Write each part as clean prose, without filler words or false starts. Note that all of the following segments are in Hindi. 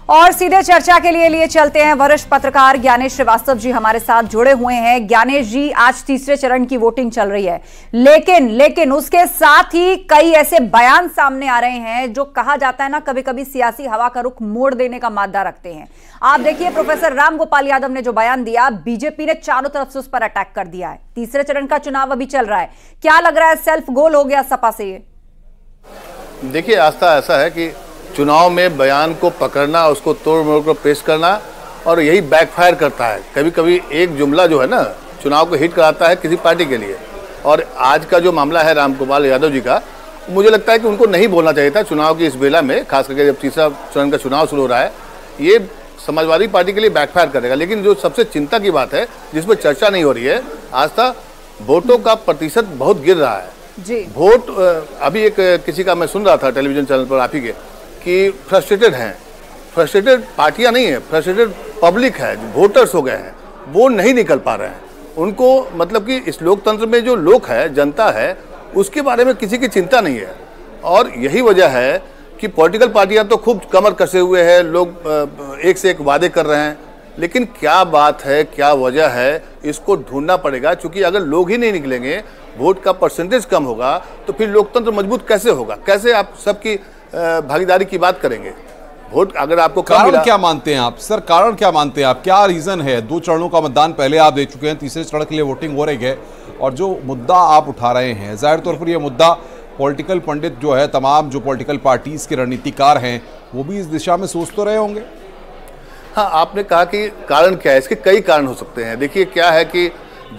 और सीधे चर्चा के लिए चलते हैं। वरिष्ठ पत्रकार ज्ञानेश श्रीवास्तव जी हमारे साथ जुड़े हुए हैं। ज्ञानेश जी, आज तीसरे चरण की वोटिंग चल रही है, लेकिन उसके साथ ही कई ऐसे बयान सामने आ रहे हैं जो कहा जाता है ना, कभी कभी सियासी हवा का रुख मोड़ देने का मादा रखते हैं। आप देखिए, प्रोफेसर राम गोपाल यादव ने जो बयान दिया, बीजेपी ने चारों तरफ से उस पर अटैक कर दिया है। तीसरे चरण का चुनाव अभी चल रहा है, क्या लग रहा है सेल्फ गोल हो गया सपा से ये? देखिए, आस्था ऐसा है कि चुनाव में बयान को पकड़ना, उसको तोड़ मोड़ कर पेश करना, और यही बैकफायर करता है। कभी कभी एक जुमला जो है ना, चुनाव को हिट कराता है किसी पार्टी के लिए। और आज का जो मामला है राम गोपाल यादव जी का, मुझे लगता है कि उनको नहीं बोलना चाहिए था चुनाव की इस बेला में, खास करके जब तीसरा चरण का चुनाव शुरू हो रहा है। ये समाजवादी पार्टी के लिए बैकफायर करेगा। लेकिन जो सबसे चिंता की बात है, जिस पर चर्चा नहीं हो रही है, आस्था, वोटों का प्रतिशत बहुत गिर रहा है जी। वोट अभी एक किसी का मैं सुन रहा था टेलीविजन चैनल पर, आप ही के, कि फ्रस्ट्रेटेड हैं। फ्रस्ट्रेटेड पार्टियां नहीं है, फ्रस्ट्रेटेड पब्लिक है, वोटर्स हो गए हैं, वो नहीं निकल पा रहे हैं। उनको मतलब कि इस लोकतंत्र में जो लोग है, जनता है, उसके बारे में किसी की चिंता नहीं है। और यही वजह है कि पॉलिटिकल पार्टियां तो खूब कमर कसे हुए हैं, लोग एक से एक वादे कर रहे हैं, लेकिन क्या बात है, क्या वजह है, इसको ढूंढना पड़ेगा। क्योंकि अगर लोग ही नहीं निकलेंगे, वोट का परसेंटेज कम होगा, तो फिर लोकतंत्र मजबूत कैसे होगा? कैसे आप सबकी भागीदारी की बात करेंगे? वोट अगर आपको कारण क्या मानते हैं आप सर? कारण क्या मानते हैं आप? क्या रीजन है? 2 चरणों का मतदान पहले आप दे चुके हैं, तीसरे चरण के लिए वोटिंग हो रही है, और जो मुद्दा आप उठा रहे हैं, जाहिर तौर पर यह मुद्दा पॉलिटिकल पंडित जो है, तमाम जो पॉलिटिकल पार्टीज के रणनीतिकार हैं, वो भी इस दिशा में सोच तो रहे होंगे। हाँ, आपने कहा कि कारण क्या है, इसके कई कारण हो सकते हैं। देखिए, क्या है कि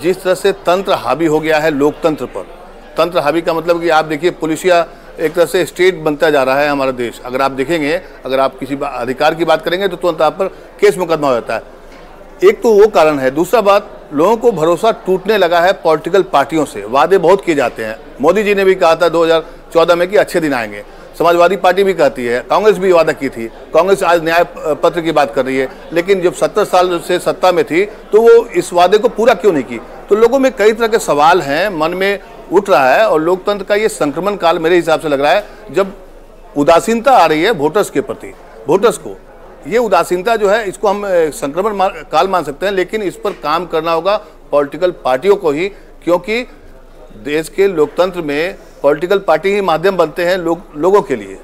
जिस तरह से तंत्र हावी हो गया है लोकतंत्र पर, तंत्र हावी का मतलब कि आप देखिए, पुलिसिया एक तरह से स्टेट बनता जा रहा है हमारा देश। अगर आप देखेंगे, अगर आप किसी अधिकार की बात करेंगे तो तुरंत आप पर केस मुकदमा हो जाता है। एक तो वो कारण है। दूसरा बात, लोगों को भरोसा टूटने लगा है पॉलिटिकल पार्टियों से। वादे बहुत किए जाते हैं। मोदी जी ने भी कहा था 2014 में कि अच्छे दिन आएंगे। समाजवादी पार्टी भी कहती है, कांग्रेस भी वादा की थी। कांग्रेस आज न्याय पत्र की बात कर रही है, लेकिन जब 70 साल से सत्ता में थी तो वो इस वादे को पूरा क्यों नहीं की? तो लोगों में कई तरह के सवाल हैं, मन में उठ रहा है। और लोकतंत्र का ये संक्रमण काल मेरे हिसाब से लग रहा है, जब उदासीनता आ रही है वोटर्स के प्रति। वोटर्स को ये उदासीनता जो है, इसको हम संक्रमण काल मान सकते हैं, लेकिन इस पर काम करना होगा पॉलिटिकल पार्टियों को ही, क्योंकि देश के लोकतंत्र में पॉलिटिकल पार्टी ही माध्यम बनते हैं लोगों के लिए।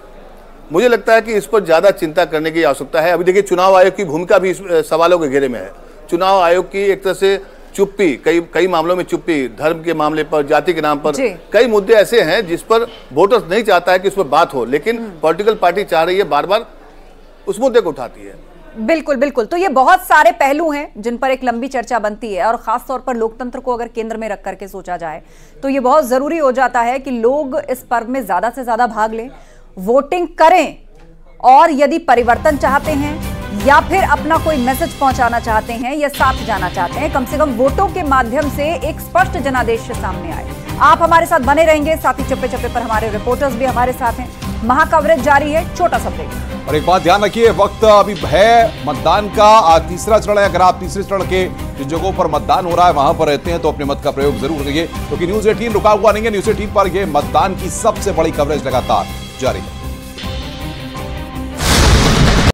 मुझे लगता है कि इस पर ज़्यादा चिंता करने की आवश्यकता है। अभी देखिए, चुनाव आयोग की भूमिका भी इस सवालों के घेरे में है। चुनाव आयोग की एक तरह से चुप्पी, कई मामलों में चुप्पी, धर्म के मामले पर, जाति के नाम पर, कई मुद्दे ऐसे हैं जिस पर वोटर्स नहीं चाहता है कि उस पर बात हो, लेकिन पॉलिटिकल पार्टी चाह रही है, बार बार उस मुद्दे को उठाती है। बिल्कुल। तो ये बहुत सारे पहलू हैं जिन पर एक लंबी चर्चा बनती है, और खास तौर पर लोकतंत्र को अगर केंद्र में रख करके सोचा जाए तो ये बहुत जरूरी हो जाता है कि लोग इस पर्व में ज्यादा से ज्यादा भाग लें, वोटिंग करें, और यदि परिवर्तन चाहते हैं या फिर अपना कोई मैसेज पहुंचाना चाहते हैं या साथ जाना चाहते हैं, कम से कम वोटों के माध्यम से एक स्पष्ट जनादेश सामने आए। आप हमारे साथ बने रहेंगे, साथ ही चप्पे चप्पे पर हमारे रिपोर्टर्स भी हमारे साथ हैं। महाकवरेज जारी है, छोटा सा ब्रेक। और एक बात ध्यान रखिए, वक्त अभी है मतदान का। तीसरा चरण है। अगर आप तीसरे चरण के जिन जगहों पर मतदान हो रहा है वहां पर रहते हैं तो अपने मत का प्रयोग जरूर करिए, क्योंकि न्यूज़ 18 रुका हुआ नहीं है। न्यूज़ 18 पर यह मतदान की सबसे बड़ी कवरेज लगातार जारी है।